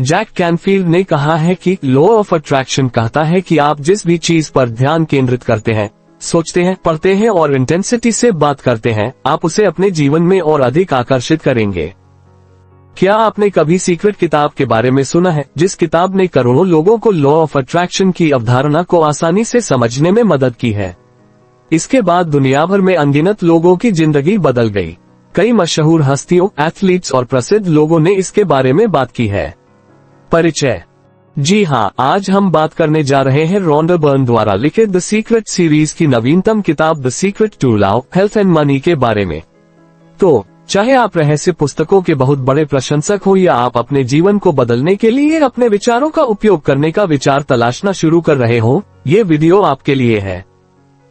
Jack Canfield ने कहा है कि लॉ ऑफ अट्रैक्शन कहता है कि आप जिस भी चीज पर ध्यान केंद्रित करते हैं, सोचते हैं, पढ़ते हैं और इंटेंसिटी से बात करते हैं, आप उसे अपने जीवन में और अधिक आकर्षित करेंगे। क्या आपने कभी सीक्रेट किताब के बारे में सुना है, जिस किताब ने करोड़ों लोगों को लॉ ऑफ अट्रैक्शन की अवधारणा को आसानी से समझने में मदद की है। इसके बाद दुनिया भर में अनगिनत लोगों की जिंदगी बदल गई। कई मशहूर हस्तियों, एथलीट्स और प्रसिद्ध लोगों ने इसके बारे में बात की है। परिचय। जी हाँ, आज हम बात करने जा रहे हैं रॉन्डा बर्न द्वारा लिखित द सीक्रेट सीरीज की नवीनतम किताब the secret to love, health and money के बारे में। तो चाहे आप रहस्य पुस्तकों के बहुत बड़े प्रशंसक हो या आप अपने जीवन को बदलने के लिए अपने विचारों का उपयोग करने का विचार तलाशना शुरू कर रहे हो, ये वीडियो आपके लिए है।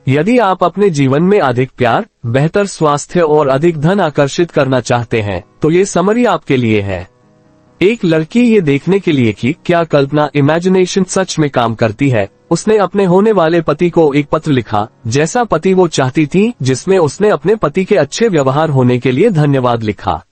यदि आप अपने जीवन में अधिक प्यार, बेहतर स्वास्थ्य और अधिक धन आकर्षित करना चाहते हैं, तो ये समरी आपके लिए है। एक लड़की ये देखने के लिए कि क्या कल्पना, इमेजिनेशन सच में काम करती है, उसने अपने होने वाले पति को एक पत्र लिखा, जैसा पति वो चाहती थी, जिसमें उसने अपने पति के अच्छे व्यवहार होने के लिए धन्यवाद लिखा।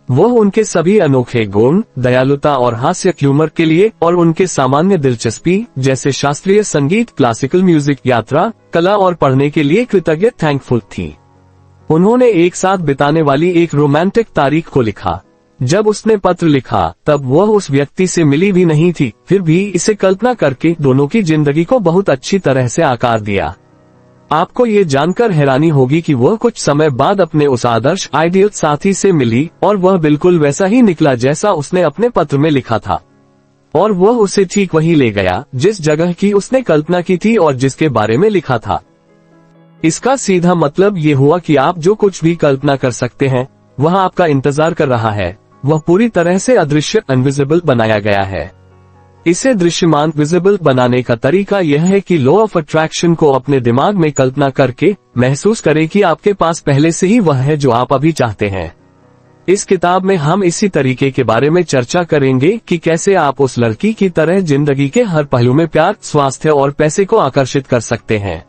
वो उनके सभी अनोखे गुण, दयालुता और हास्य ह्यूमर के लिए और उनके सामान्य दिलचस्पी जैसे शास्त्रीय संगीत, क्लासिकल म्यूजिक, यात्रा, कला और पढ़ने के लिए कृतज्ञ थैंकफुल थी। उन्होंने एक साथ बिताने वाली एक रोमांटिक तारीख को लिखा। जब उसने पत्र लिखा तब वह उस व्यक्ति से मिली भी नहीं थी, फिर भी इसे कल्पना करके दोनों की जिंदगी को बहुत अच्छी तरह से आकार दिया। आपको ये जानकर हैरानी होगी कि वह कुछ समय बाद अपने उस आदर्श आइडियल साथी से मिली और वह बिल्कुल वैसा ही निकला जैसा उसने अपने पत्र में लिखा था। और वह उसे ठीक वही ले गया जिस जगह की उसने कल्पना की थी और जिसके बारे में लिखा था। इसका सीधा मतलब ये हुआ कि आप जो कुछ भी कल्पना कर सकते हैं, वह आपका इंतजार कर रहा है। वह पूरी तरह से अदृश्य, इनविजिबल बनाया गया है। इसे दृश्यमान, विजिबल बनाने का तरीका यह है कि लॉ ऑफ अट्रैक्शन को अपने दिमाग में कल्पना करके महसूस करें कि आपके पास पहले से ही वह है जो आप अभी चाहते हैं। इस किताब में हम इसी तरीके के बारे में चर्चा करेंगे कि कैसे आप उस लड़की की तरह जिंदगी के हर पहलू में प्यार, स्वास्थ्य और पैसे को आकर्षित कर सकते हैं,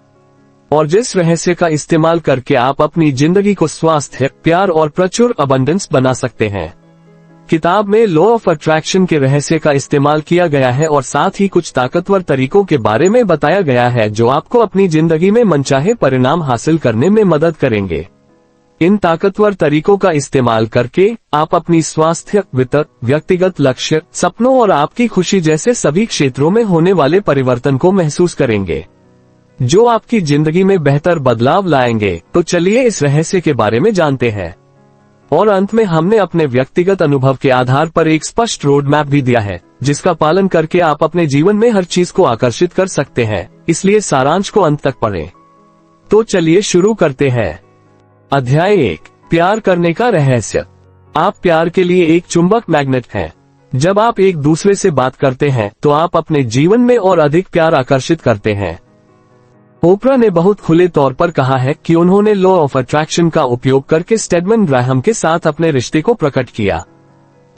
और जिस रहस्य का इस्तेमाल करके आप अपनी जिंदगी को स्वास्थ्य, प्यार और प्रचुर अबंडेंस बना सकते हैं। किताब में लॉ ऑफ अट्रैक्शन के रहस्य का इस्तेमाल किया गया है और साथ ही कुछ ताकतवर तरीकों के बारे में बताया गया है जो आपको अपनी जिंदगी में मनचाहे परिणाम हासिल करने में मदद करेंगे। इन ताकतवर तरीकों का इस्तेमाल करके आप अपनी स्वास्थ्य, वित्त, व्यक्तिगत लक्ष्य, सपनों और आपकी खुशी जैसे सभी क्षेत्रों में होने वाले परिवर्तन को महसूस करेंगे, जो आपकी जिंदगी में बेहतर बदलाव लाएंगे। तो चलिए इस रहस्य के बारे में जानते हैं। और अंत में हमने अपने व्यक्तिगत अनुभव के आधार पर एक स्पष्ट रोड मैप भी दिया है, जिसका पालन करके आप अपने जीवन में हर चीज को आकर्षित कर सकते हैं। इसलिए सारांश को अंत तक पढ़ें। तो चलिए शुरू करते हैं। अध्याय 1, प्यार करने का रहस्य। आप प्यार के लिए एक चुंबक मैग्नेट हैं। जब आप एक दूसरे से बात करते हैं तो आप अपने जीवन में और अधिक प्यार आकर्षित करते हैं। ओपरा ने बहुत खुले तौर पर कहा है कि उन्होंने लॉ ऑफ अट्रैक्शन का उपयोग करके स्टेडमन ग्राहम के साथ अपने रिश्ते को प्रकट किया।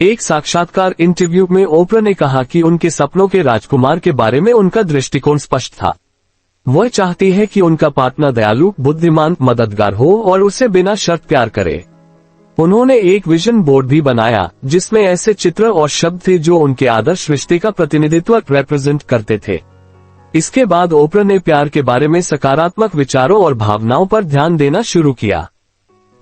एक साक्षात्कार इंटरव्यू में ओपरा ने कहा कि उनके सपनों के राजकुमार के बारे में उनका दृष्टिकोण स्पष्ट था। वह चाहती है कि उनका पार्टनर दयालु, बुद्धिमान, मददगार हो और उसे बिना शर्त प्यार करे। उन्होंने एक विजन बोर्ड भी बनाया जिसमें ऐसे चित्र और शब्द थे जो उनके आदर्श रिश्ते का प्रतिनिधित्व रिप्रेजेंट करते थे। इसके बाद ओपरा ने प्यार के बारे में सकारात्मक विचारों और भावनाओं पर ध्यान देना शुरू किया।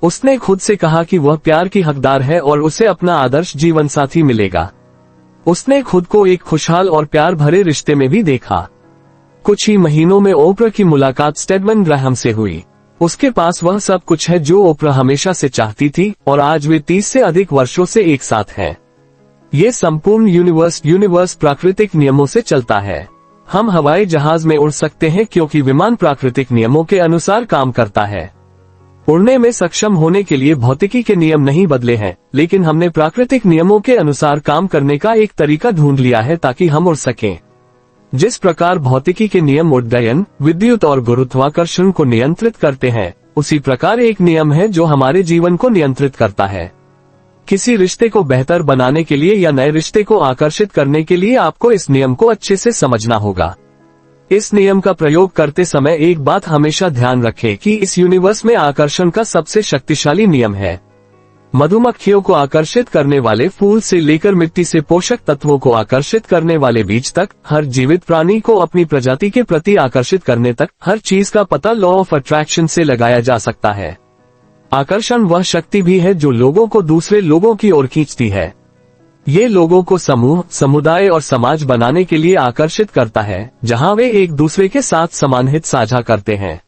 उसने खुद से कहा कि वह प्यार की हकदार है और उसे अपना आदर्श जीवन साथी मिलेगा। उसने खुद को एक खुशहाल और प्यार भरे रिश्ते में भी देखा। कुछ ही महीनों में ओपरा की मुलाकात स्टेडमन ग्राहम से हुई। उसके पास वह सब कुछ है जो ओपरा हमेशा से चाहती थी और आज वे 30 से अधिक वर्षों से एक साथ हैं। ये संपूर्ण यूनिवर्स प्राकृतिक नियमों से चलता है। हम हवाई जहाज में उड़ सकते हैं क्योंकि विमान प्राकृतिक नियमों के अनुसार काम करता है। उड़ने में सक्षम होने के लिए भौतिकी के नियम नहीं बदले हैं, लेकिन हमने प्राकृतिक नियमों के अनुसार काम करने का एक तरीका ढूंढ लिया है ताकि हम उड़ सकें। जिस प्रकार भौतिकी के नियम उड्डयन, विद्युत और गुरुत्वाकर्षण को नियंत्रित करते हैं, उसी प्रकार एक नियम है जो हमारे जीवन को नियंत्रित करता है। किसी रिश्ते को बेहतर बनाने के लिए या नए रिश्ते को आकर्षित करने के लिए आपको इस नियम को अच्छे से समझना होगा। इस नियम का प्रयोग करते समय एक बात हमेशा ध्यान रखें कि इस यूनिवर्स में आकर्षण का सबसे शक्तिशाली नियम है। मधुमक्खियों को आकर्षित करने वाले फूल से लेकर मिट्टी से पोषक तत्वों को आकर्षित करने वाले बीज तक, हर जीवित प्राणी को अपनी प्रजाति के प्रति आकर्षित करने तक, हर चीज का पता लॉ ऑफ अट्रैक्शन से लगाया जा सकता है। आकर्षण वह शक्ति भी है जो लोगों को दूसरे लोगों की ओर खींचती है। ये लोगों को समूह, समुदाय और समाज बनाने के लिए आकर्षित करता है, जहां वे एक दूसरे के साथ समान हित साझा करते हैं।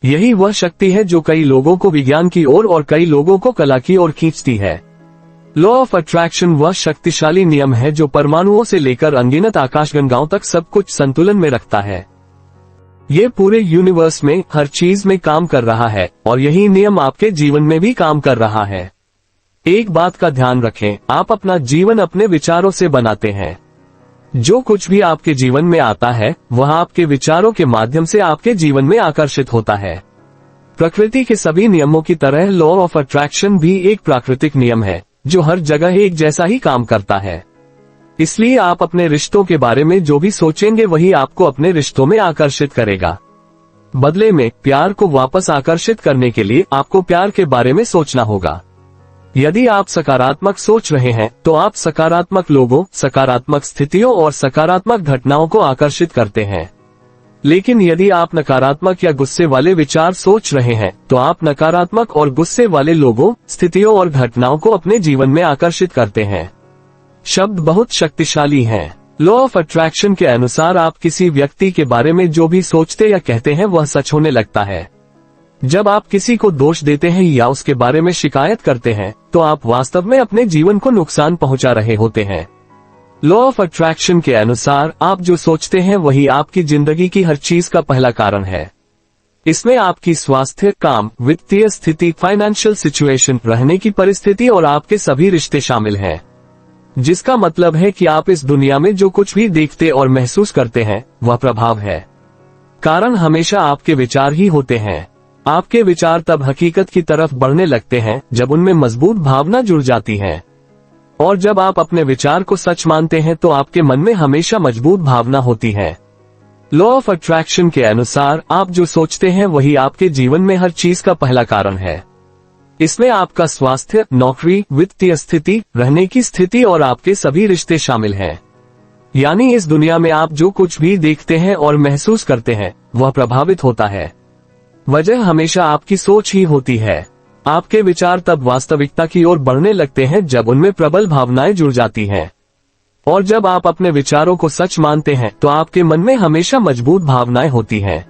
यही वह शक्ति है जो कई लोगों को विज्ञान की ओर और कई लोगों को कला की ओर खींचती है। लॉ ऑफ अट्रैक्शन वह शक्तिशाली नियम है जो परमाणुओं से लेकर अनगिनत आकाशगंगाओं तक सब कुछ संतुलन में रखता है। ये पूरे यूनिवर्स में हर चीज में काम कर रहा है और यही नियम आपके जीवन में भी काम कर रहा है। एक बात का ध्यान रखें, आप अपना जीवन अपने विचारों से बनाते हैं। जो कुछ भी आपके जीवन में आता है वह आपके विचारों के माध्यम से आपके जीवन में आकर्षित होता है। प्रकृति के सभी नियमों की तरह लॉ ऑफ अट्रैक्शन भी एक प्राकृतिक नियम है जो हर जगह एक जैसा ही काम करता है। इसलिए आप अपने रिश्तों के बारे में जो भी सोचेंगे वही आपको अपने रिश्तों में आकर्षित करेगा। बदले में प्यार को वापस आकर्षित करने के लिए आपको प्यार के बारे में सोचना होगा। यदि आप सकारात्मक सोच रहे हैं तो आप सकारात्मक लोगों, सकारात्मक स्थितियों और सकारात्मक घटनाओं को आकर्षित करते हैं। लेकिन यदि आप नकारात्मक या गुस्से वाले विचार सोच रहे हैं तो आप नकारात्मक और गुस्से वाले लोगों, स्थितियों और घटनाओं को अपने जीवन में आकर्षित करते हैं। शब्द बहुत शक्तिशाली हैं। लॉ ऑफ अट्रैक्शन के अनुसार आप किसी व्यक्ति के बारे में जो भी सोचते या कहते हैं वह सच होने लगता है। जब आप किसी को दोष देते हैं या उसके बारे में शिकायत करते हैं तो आप वास्तव में अपने जीवन को नुकसान पहुंचा रहे होते हैं। लॉ ऑफ अट्रैक्शन के अनुसार आप जो सोचते हैं वही आपकी जिंदगी की हर चीज का पहला कारण है। इसमें आपकी स्वास्थ्य, काम, वित्तीय स्थिति, फाइनेंशियल सिचुएशन, रहने की परिस्थिति और आपके सभी रिश्ते शामिल हैं। जिसका मतलब है कि आप इस दुनिया में जो कुछ भी देखते और महसूस करते हैं वह प्रभाव है। कारण हमेशा आपके विचार ही होते हैं। आपके विचार तब हकीकत की तरफ बढ़ने लगते हैं जब उनमें मजबूत भावना जुड़ जाती है। और जब आप अपने विचार को सच मानते हैं तो आपके मन में हमेशा मजबूत भावना होती है। लॉ ऑफ अट्रैक्शन के अनुसार आप जो सोचते हैं वही आपके जीवन में हर चीज का पहला कारण है। इसमें आपका स्वास्थ्य, नौकरी, वित्तीय स्थिति, रहने की स्थिति और आपके सभी रिश्ते शामिल हैं। यानी इस दुनिया में आप जो कुछ भी देखते हैं और महसूस करते हैं वह प्रभावित होता है। वजह हमेशा आपकी सोच ही होती है। आपके विचार तब वास्तविकता की ओर बढ़ने लगते हैं जब उनमें प्रबल भावनाएं जुड़ जाती हैं। और जब आप अपने विचारों को सच मानते हैं तो आपके मन में हमेशा मजबूत भावनाएं होती हैं।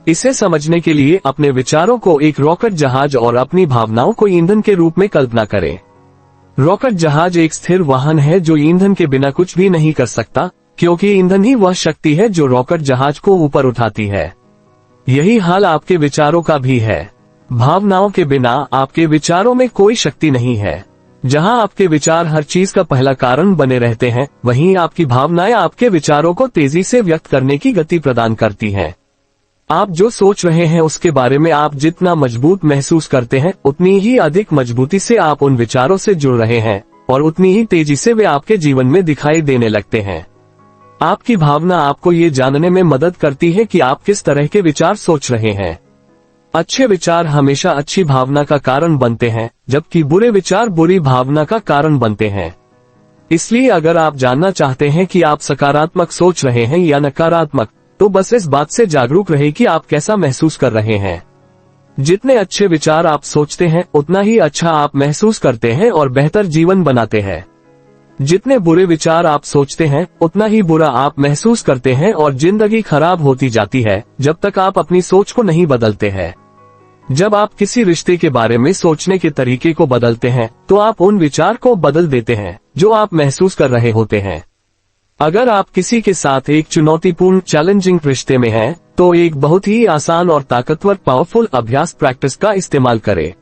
इसे समझने के लिए अपने विचारों को एक रॉकेट जहाज और अपनी भावनाओं को ईंधन के रूप में कल्पना करें। रॉकेट जहाज एक स्थिर वाहन है जो ईंधन के बिना कुछ भी नहीं कर सकता, क्योंकि ईंधन ही वह शक्ति है जो रॉकेट जहाज को ऊपर उठाती है। यही हाल आपके विचारों का भी है। भावनाओं के बिना आपके विचारों में कोई शक्ति नहीं है। जहां आपके विचार हर चीज का पहला कारण बने रहते हैं, वहीं आपकी भावनाएं आपके विचारों को तेजी से व्यक्त करने की गति प्रदान करती हैं। आप जो सोच रहे हैं उसके बारे में आप जितना मजबूत महसूस करते हैं उतनी ही अधिक मजबूती से आप उन विचारों से जुड़ रहे हैं और उतनी ही तेजी से वे आपके जीवन में दिखाई देने लगते हैं। आपकी भावना आपको ये जानने में मदद करती है कि आप किस तरह के विचार सोच रहे हैं। अच्छे विचार हमेशा अच्छी भावना का कारण बनते हैं, जबकि बुरे विचार बुरी भावना का कारण बनते हैं। इसलिए अगर आप जानना चाहते हैं कि आप सकारात्मक सोच रहे हैं या नकारात्मक, तो बस इस बात से जागरूक रहे कि आप कैसा महसूस कर रहे हैं। जितने अच्छे विचार आप सोचते हैं उतना ही अच्छा आप महसूस करते हैं और बेहतर जीवन बनाते हैं। जितने बुरे विचार आप सोचते हैं उतना ही बुरा आप महसूस करते हैं और जिंदगी खराब होती जाती है जब तक आप अपनी सोच को नहीं बदलते हैं। जब आप किसी रिश्ते के बारे में सोचने के तरीके को बदलते हैं तो आप उन विचार को बदल देते हैं जो आप महसूस कर रहे होते हैं। अगर आप किसी के साथ एक चुनौतीपूर्ण चैलेंजिंग रिश्ते में हैं, तो एक बहुत ही आसान और ताकतवर पावरफुल अभ्यास प्रैक्टिस का इस्तेमाल करें।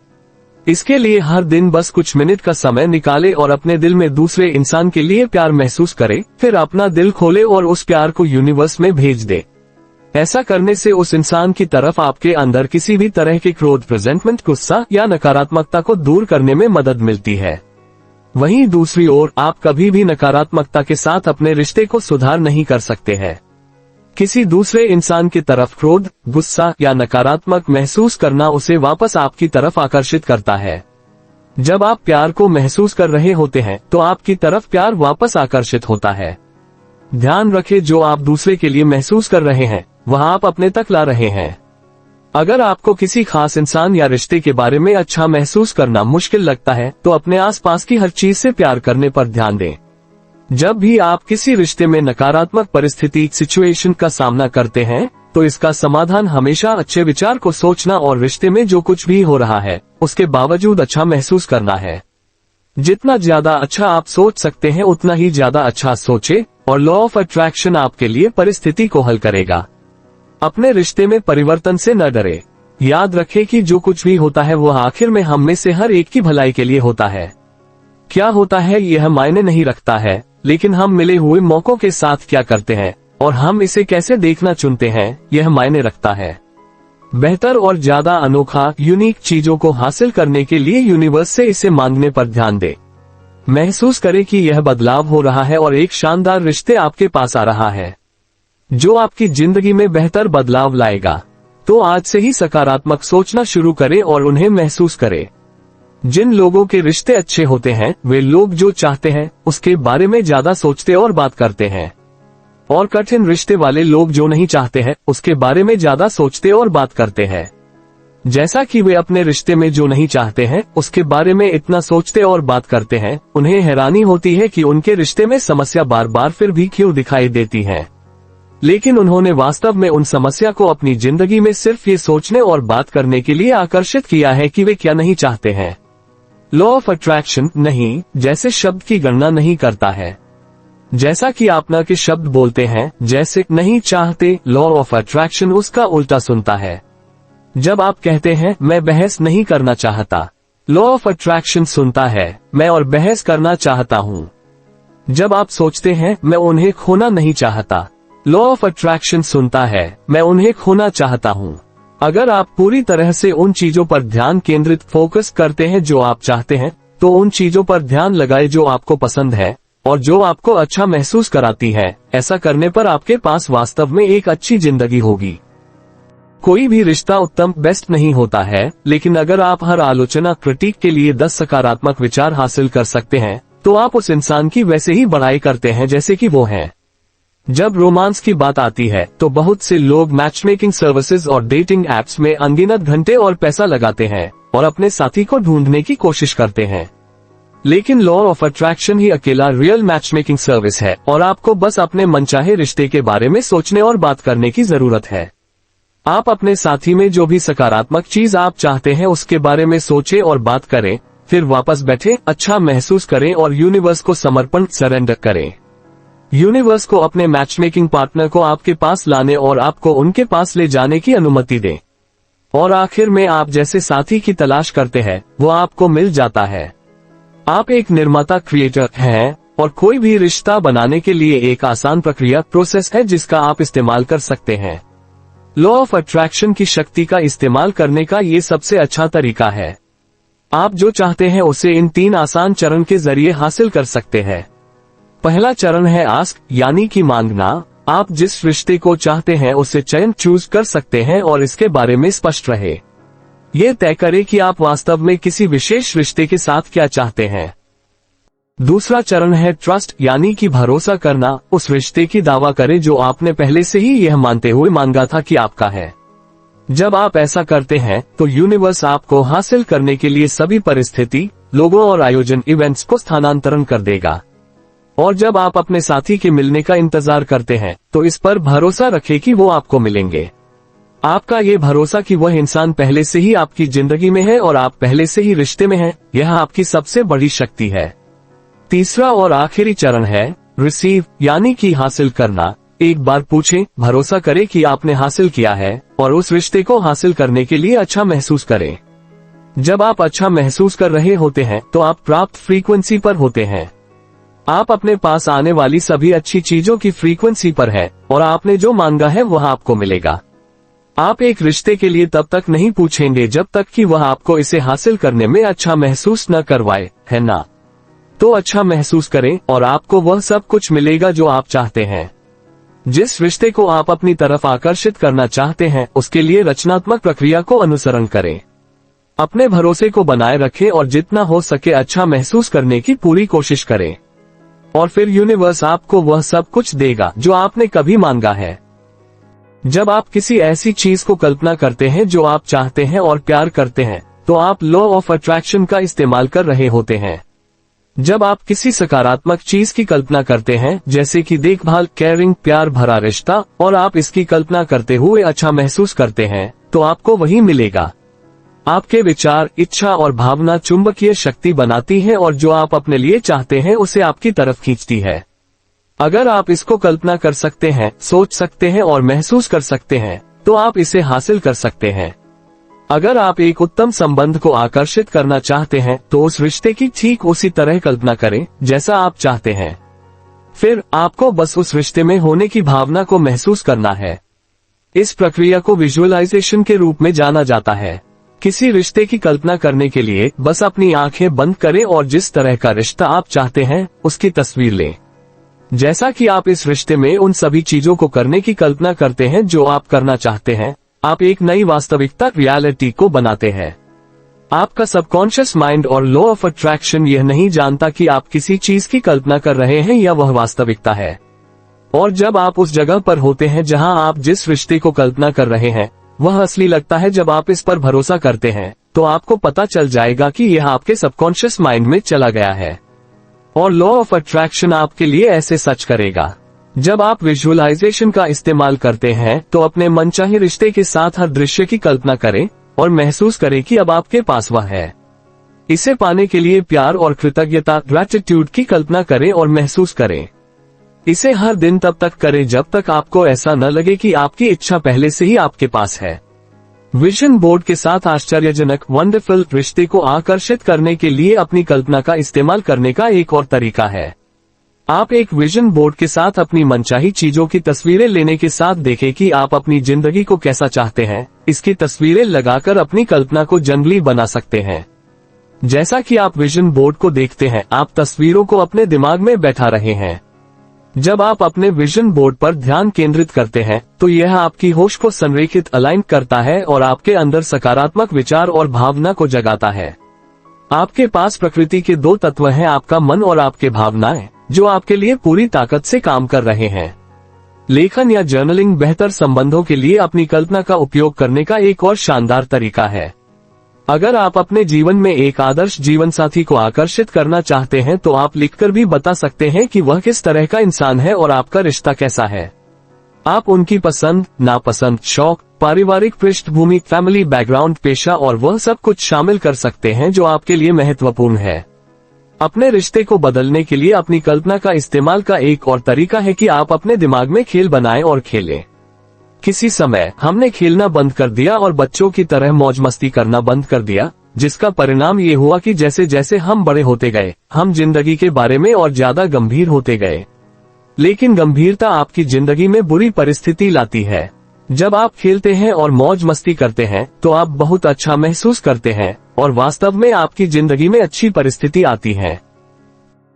इसके लिए हर दिन बस कुछ मिनट का समय निकालें और अपने दिल में दूसरे इंसान के लिए प्यार महसूस करें, फिर अपना दिल खोलें और उस प्यार को यूनिवर्स में भेज दें। ऐसा करने से उस इंसान की तरफ आपके अंदर किसी भी तरह के क्रोध, रिजेंटमेंट, गुस्सा या नकारात्मकता को दूर करने में मदद मिलती है। वहीं दूसरी ओर आप कभी भी नकारात्मकता के साथ अपने रिश्ते को सुधार नहीं कर सकते हैं। किसी दूसरे इंसान की तरफ क्रोध, गुस्सा या नकारात्मक महसूस करना उसे वापस आपकी तरफ आकर्षित करता है। जब आप प्यार को महसूस कर रहे होते हैं तो आपकी तरफ प्यार वापस आकर्षित होता है। ध्यान रखें, जो आप दूसरे के लिए महसूस कर रहे हैं वह आप अपने तक ला रहे हैं। अगर आपको किसी खास इंसान या रिश्ते के बारे में अच्छा महसूस करना मुश्किल लगता है तो अपने आसपास की हर चीज से प्यार करने पर ध्यान दें। जब भी आप किसी रिश्ते में नकारात्मक परिस्थिति सिचुएशन का सामना करते हैं तो इसका समाधान हमेशा अच्छे विचार को सोचना और रिश्ते में जो कुछ भी हो रहा है उसके बावजूद अच्छा महसूस करना है। जितना ज्यादा अच्छा आप सोच सकते हैं उतना ही ज्यादा अच्छा सोचें और लॉ ऑफ अट्रैक्शन आपके लिए परिस्थिति को हल करेगा। अपने रिश्ते में परिवर्तन से न डरे। याद रखें कि जो कुछ भी होता है वह आखिर में हम में से हर एक की भलाई के लिए होता है। क्या होता है यह मायने नहीं रखता है, लेकिन हम मिले हुए मौकों के साथ क्या करते हैं और हम इसे कैसे देखना चुनते हैं यह मायने रखता है। बेहतर और ज्यादा अनोखा यूनिक चीजों को हासिल करने के लिए यूनिवर्स से इसे मांगने पर ध्यान दें। महसूस करें कि यह बदलाव हो रहा है और एक शानदार रिश्ते आपके पास आ रहा है जो आपकी जिंदगी में बेहतर बदलाव लाएगा। तो आज से ही सकारात्मक सोचना शुरू करें और उन्हें महसूस करें। जिन लोगों के रिश्ते अच्छे होते हैं वे लोग जो चाहते हैं उसके बारे में ज्यादा सोचते और बात करते हैं, और कठिन रिश्ते वाले लोग जो नहीं चाहते हैं उसके बारे में ज्यादा सोचते और बात करते हैं। जैसा कि वे अपने रिश्ते में जो नहीं चाहते हैं उसके बारे में इतना सोचते और बात करते हैं, उन्हें हैरानी होती है कि उनके रिश्ते में समस्या बार बार फिर भी क्यों दिखाई देती है। लेकिन उन्होंने वास्तव में उन समस्या को अपनी जिंदगी में सिर्फ ये सोचने और बात करने के लिए आकर्षित किया है कि वे क्या नहीं चाहते हैं। लॉ ऑफ अट्रैक्शन नहीं जैसे शब्द की गणना नहीं करता है। जैसा कि आप न के शब्द बोलते हैं जैसे नहीं चाहते, लॉ ऑफ अट्रैक्शन उसका उल्टा सुनता है। जब आप कहते हैं मैं बहस नहीं करना चाहता, लॉ ऑफ अट्रैक्शन सुनता है मैं और बहस करना चाहता हूँ। जब आप सोचते हैं मैं उन्हें खोना नहीं चाहता, लॉ ऑफ अट्रैक्शन सुनता है मैं उन्हें खोना चाहता हूँ। अगर आप पूरी तरह से उन चीजों पर ध्यान केंद्रित फोकस करते हैं जो आप चाहते हैं, तो उन चीजों पर ध्यान लगाए जो आपको पसंद है और जो आपको अच्छा महसूस कराती है। ऐसा करने पर आपके पास वास्तव में एक अच्छी जिंदगी होगी। कोई भी रिश्ता उत्तम बेस्ट नहीं होता है, लेकिन अगर आप हर आलोचना क्रिटिक के लिए 10 सकारात्मक विचार हासिल कर सकते हैं तो आप उस इंसान की वैसे ही बड़ाई करते हैं जैसे कि वो है। जब रोमांस की बात आती है तो बहुत से लोग मैचमेकिंग सर्विसेज और डेटिंग एप्स में अनगिनत घंटे और पैसा लगाते हैं और अपने साथी को ढूंढने की कोशिश करते हैं। लेकिन लॉ ऑफ अट्रैक्शन ही अकेला रियल मैचमेकिंग सर्विस है और आपको बस अपने मनचाहे रिश्ते के बारे में सोचने और बात करने की जरूरत है। आप अपने साथी में जो भी सकारात्मक चीज आप चाहते हैं उसके बारे में सोचें और बात करें, फिर वापस बैठे अच्छा महसूस करें और यूनिवर्स को समर्पण सरेंडर करें। यूनिवर्स को अपने मैचमेकिंग पार्टनर को आपके पास लाने और आपको उनके पास ले जाने की अनुमति दें। और आखिर में आप जैसे साथी की तलाश करते हैं वो आपको मिल जाता है। आप एक निर्माता क्रिएटर हैं और कोई भी रिश्ता बनाने के लिए एक आसान प्रक्रिया प्रोसेस है जिसका आप इस्तेमाल कर सकते हैं। लॉ ऑफ अट्रैक्शन की शक्ति का इस्तेमाल करने का ये सबसे अच्छा तरीका है। आप जो चाहते हैं उसे इन 3 आसान चरण के जरिए हासिल कर सकते हैं। पहला चरण है आस्क यानी कि मांगना। आप जिस रिश्ते को चाहते हैं उसे चयन चूज कर सकते हैं और इसके बारे में स्पष्ट रहे। ये तय करें कि आप वास्तव में किसी विशेष रिश्ते के साथ क्या चाहते हैं। दूसरा चरण है ट्रस्ट यानी कि भरोसा करना। उस रिश्ते की दावा करें जो आपने पहले से ही यह मानते हुए मांगा था कि आपका है। जब आप ऐसा करते हैं तो यूनिवर्स आपको हासिल करने के लिए सभी परिस्थिति, लोगों और आयोजन इवेंट्स को स्थानांतरण कर देगा। और जब आप अपने साथी के मिलने का इंतजार करते हैं तो इस पर भरोसा रखें कि वो आपको मिलेंगे। आपका ये भरोसा कि वह इंसान पहले से ही आपकी जिंदगी में है और आप पहले से ही रिश्ते में हैं, यह आपकी सबसे बड़ी शक्ति है। तीसरा और आखिरी चरण है रिसीव यानी कि हासिल करना। एक बार पूछें, भरोसा करें कि आपने हासिल किया है और उस रिश्ते को हासिल करने के लिए अच्छा महसूस करें। जब आप अच्छा महसूस कर रहे होते हैं तो आप प्राप्त फ्रीक्वेंसी पर होते हैं। आप अपने पास आने वाली सभी अच्छी चीजों की फ्रीक्वेंसी पर है और आपने जो मांगा है वह आपको मिलेगा। आप एक रिश्ते के लिए तब तक नहीं पूछेंगे जब तक कि वह आपको इसे हासिल करने में अच्छा महसूस न करवाए, है ना? तो अच्छा महसूस करें और आपको वह सब कुछ मिलेगा जो आप चाहते हैं। जिस रिश्ते को आप अपनी तरफ आकर्षित करना चाहते हैं उसके लिए रचनात्मक प्रक्रिया को अनुसरण करें। अपने भरोसे को बनाए रखें और जितना हो सके अच्छा महसूस करने की पूरी कोशिश करें। और फिर यूनिवर्स आपको वह सब कुछ देगा जो आपने कभी मांगा है। जब आप किसी ऐसी चीज को कल्पना करते हैं जो आप चाहते हैं और प्यार करते हैं, तो आप लॉ ऑफ अट्रैक्शन का इस्तेमाल कर रहे होते हैं। जब आप किसी सकारात्मक चीज की कल्पना करते हैं, जैसे कि देखभाल, केयरिंग, प्यार भरा रिश्ता, और आप इसकी कल्पना करते हुए अच्छा महसूस करते हैं, तो आपको वही मिलेगा। आपके विचार, इच्छा और भावना चुंबकीय शक्ति बनाती है और जो आप अपने लिए चाहते हैं उसे आपकी तरफ खींचती है। अगर आप इसको कल्पना कर सकते हैं, सोच सकते हैं और महसूस कर सकते हैं, तो आप इसे हासिल कर सकते हैं। अगर आप एक उत्तम संबंध को आकर्षित करना चाहते हैं, तो उस रिश्ते की ठीक उसी तरह कल्पना करें जैसा आप चाहते हैं। फिर आपको बस उस रिश्ते में होने की भावना को महसूस करना है। इस प्रक्रिया को विजुअलाइजेशन के रूप में जाना जाता है। किसी रिश्ते की कल्पना करने के लिए बस अपनी आंखें बंद करें और जिस तरह का रिश्ता आप चाहते हैं उसकी तस्वीर लें। जैसा कि आप इस रिश्ते में उन सभी चीजों को करने की कल्पना करते हैं जो आप करना चाहते हैं, आप एक नई वास्तविकता, रियलिटी को बनाते हैं। आपका सबकॉन्शियस माइंड और लॉ ऑफ अट्रैक्शन यह नहीं जानता कि आप किसी चीज की कल्पना कर रहे हैं या वह वास्तविकता है। और जब आप उस जगह पर होते हैं जहां आप जिस रिश्ते को कल्पना कर रहे हैं, वह असली लगता है। जब आप इस पर भरोसा करते हैं, तो आपको पता चल जाएगा कि यह आपके सबकॉन्शियस माइंड में चला गया है और लॉ ऑफ अट्रैक्शन आपके लिए ऐसे सच करेगा। जब आप विजुअलाइजेशन का इस्तेमाल करते हैं, तो अपने मनचाहे रिश्ते के साथ हर दृश्य की कल्पना करें और महसूस करें कि अब आपके पास वह है। इसे पाने के लिए प्यार और कृतज्ञता, ग्रैटिट्यूड की कल्पना करें और महसूस करें। इसे हर दिन तब तक करें जब तक आपको ऐसा न लगे कि आपकी इच्छा पहले से ही आपके पास है। विजन बोर्ड के साथ आश्चर्यजनक, वंडरफुल रिश्ते को आकर्षित करने के लिए अपनी कल्पना का इस्तेमाल करने का एक और तरीका है। आप एक विजन बोर्ड के साथ अपनी मनचाही चीजों की तस्वीरें लेने के साथ देखें कि आप अपनी जिंदगी को कैसा चाहते हैं। इसकी तस्वीरें लगाकर अपनी कल्पना को जंगली बना सकते हैं। जैसा कि आप विजन बोर्ड को देखते हैं, आप तस्वीरों को अपने दिमाग में बैठा रहे हैं। जब आप अपने विजन बोर्ड पर ध्यान केंद्रित करते हैं, तो यह आपकी होश को संरेखित, अलाइन करता है और आपके अंदर सकारात्मक विचार और भावना को जगाता है। आपके पास प्रकृति के दो तत्व हैं, आपका मन और आपके भावनाएं, जो आपके लिए पूरी ताकत से काम कर रहे हैं। लेखन या जर्नलिंग बेहतर संबंधों के लिए अपनी कल्पना का उपयोग करने का एक और शानदार तरीका है। अगर आप अपने जीवन में एक आदर्श जीवन साथी को आकर्षित करना चाहते हैं, तो आप लिखकर भी बता सकते हैं कि वह किस तरह का इंसान है और आपका रिश्ता कैसा है। आप उनकी पसंद, नापसंद, शौक, पारिवारिक पृष्ठभूमि, फैमिली बैकग्राउंड, पेशा और वह सब कुछ शामिल कर सकते हैं जो आपके लिए महत्वपूर्ण है। अपने रिश्ते को बदलने के लिए अपनी कल्पना का इस्तेमाल का एक और तरीका है कि आप अपने दिमाग में खेल बनाएं और खेलें। किसी समय हमने खेलना बंद कर दिया और बच्चों की तरह मौज मस्ती करना बंद कर दिया, जिसका परिणाम ये हुआ कि जैसे जैसे हम बड़े होते गए, हम जिंदगी के बारे में और ज्यादा गंभीर होते गए। लेकिन गंभीरता आपकी जिंदगी में बुरी परिस्थिति लाती है। जब आप खेलते हैं और मौज मस्ती करते हैं, तो आप बहुत अच्छा महसूस करते हैं और वास्तव में आपकी जिंदगी में अच्छी परिस्थिति आती है।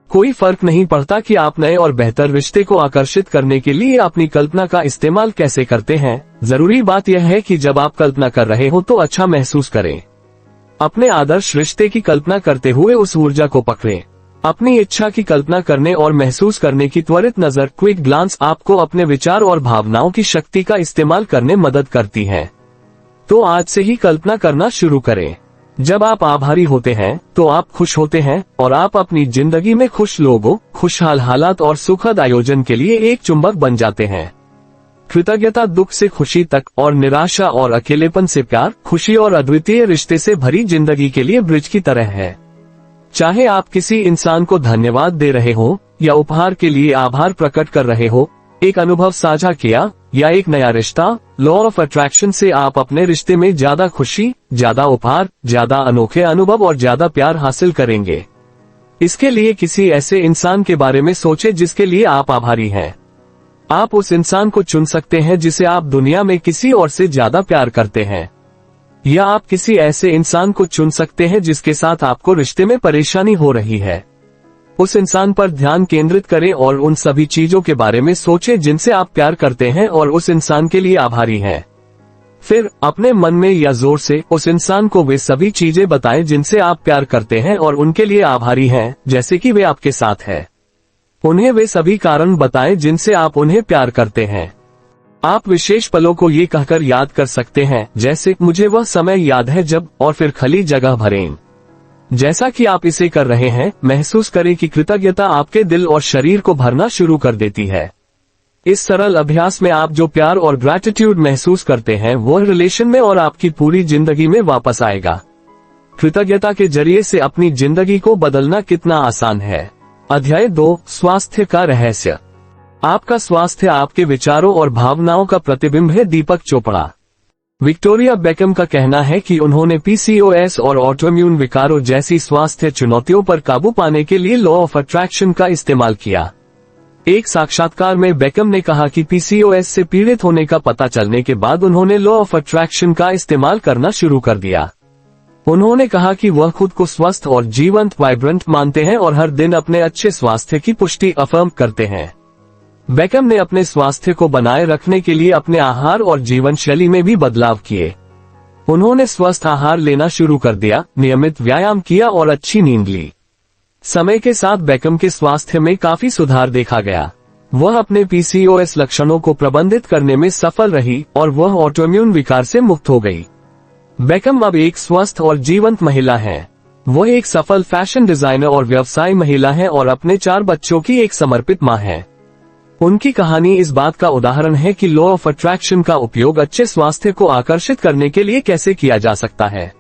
कोई फर्क नहीं पड़ता कि आप नए और बेहतर रिश्ते को आकर्षित करने के लिए अपनी कल्पना का इस्तेमाल कैसे करते हैं। जरूरी बात यह है कि जब आप कल्पना कर रहे हो तो अच्छा महसूस करें। अपने आदर्श रिश्ते की कल्पना करते हुए उस ऊर्जा को पकड़ें। अपनी इच्छा की कल्पना करने और महसूस करने की त्वरित नजर, क्विक ग्लांस, आपको अपने विचार और भावनाओं की शक्ति का इस्तेमाल करने मदद करती है। तो आज से ही कल्पना करना शुरू करें। जब आप आभारी होते हैं, तो आप खुश होते हैं और आप अपनी जिंदगी में खुश लोगों, खुशहाल हालात और सुखद आयोजन के लिए एक चुंबक बन जाते हैं। कृतज्ञता दुख से खुशी तक और निराशा और अकेलेपन से प्यार, खुशी और अद्वितीय रिश्ते से भरी जिंदगी के लिए ब्रिज की तरह है। चाहे आप किसी इंसान को धन्यवाद दे रहे हो या उपहार के लिए आभार प्रकट कर रहे हो, एक अनुभव साझा किया या एक नया रिश्ता, लॉ ऑफ अट्रैक्शन से आप अपने रिश्ते में ज्यादा खुशी, ज्यादा उपहार, ज्यादा अनोखे अनुभव और ज्यादा प्यार हासिल करेंगे। इसके लिए किसी ऐसे इंसान के बारे में सोचें जिसके लिए आप आभारी हैं। आप उस इंसान को चुन सकते हैं जिसे आप दुनिया में किसी और से ज्यादा प्यार करते हैं, या आप किसी ऐसे इंसान को चुन सकते हैं जिसके साथ आपको रिश्ते में परेशानी हो रही है। उस इंसान पर ध्यान केंद्रित करें और उन सभी चीजों के बारे में सोचें जिनसे आप प्यार करते हैं और उस इंसान के लिए आभारी हैं। फिर अपने मन में या जोर से उस इंसान को वे सभी चीजें बताएं जिनसे आप प्यार करते हैं और उनके लिए आभारी हैं, जैसे कि वे आपके साथ हैं। उन्हें वे सभी कारण बताएं जिनसे आप उन्हें प्यार करते हैं। आप विशेष पलों को ये कहकर याद कर सकते हैं, जैसे मुझे वह समय याद है जब, और फिर खाली जगह भरें। जैसा कि आप इसे कर रहे हैं, महसूस करें कि कृतज्ञता आपके दिल और शरीर को भरना शुरू कर देती है। इस सरल अभ्यास में आप जो प्यार और ग्रैटिट्यूड महसूस करते हैं वह रिलेशन में और आपकी पूरी जिंदगी में वापस आएगा। कृतज्ञता के जरिए से अपनी जिंदगी को बदलना कितना आसान है। अध्याय 2, स्वास्थ्य का रहस्य। आपका स्वास्थ्य आपके विचारों और भावनाओं का प्रतिबिंब है। दीपक चोपड़ा। विक्टोरिया बेकम का कहना है कि उन्होंने PCOS और ऑटोइम्यून विकारों जैसी स्वास्थ्य चुनौतियों पर काबू पाने के लिए लॉ ऑफ अट्रैक्शन का इस्तेमाल किया। एक साक्षात्कार में बेकम ने कहा कि PCOS से पीड़ित होने का पता चलने के बाद उन्होंने लॉ ऑफ अट्रैक्शन का इस्तेमाल करना शुरू कर दिया। उन्होंने कहा कि वह खुद को स्वस्थ और जीवंत वाइब्रेंट मानते हैं और हर दिन अपने अच्छे स्वास्थ्य की पुष्टि अफर्म करते हैं। बेकम ने अपने स्वास्थ्य को बनाए रखने के लिए अपने आहार और जीवन शैली में भी बदलाव किए। उन्होंने स्वस्थ आहार लेना शुरू कर दिया, नियमित व्यायाम किया और अच्छी नींद ली। समय के साथ बेकम के स्वास्थ्य में काफी सुधार देखा गया। वह अपने PCOS लक्षणों को प्रबंधित करने में सफल रही और वह ऑटोइम्यून विकार से मुक्त हो गई। बेकम अब एक स्वस्थ और जीवंत महिला है। वह एक सफल फैशन डिजाइनर और व्यवसाय महिला है और अपने 4 बच्चों की एक समर्पित मां है। उनकी कहानी इस बात का उदाहरण है कि लॉ ऑफ अट्रैक्शन का उपयोग अच्छे स्वास्थ्य को आकर्षित करने के लिए कैसे किया जा सकता है।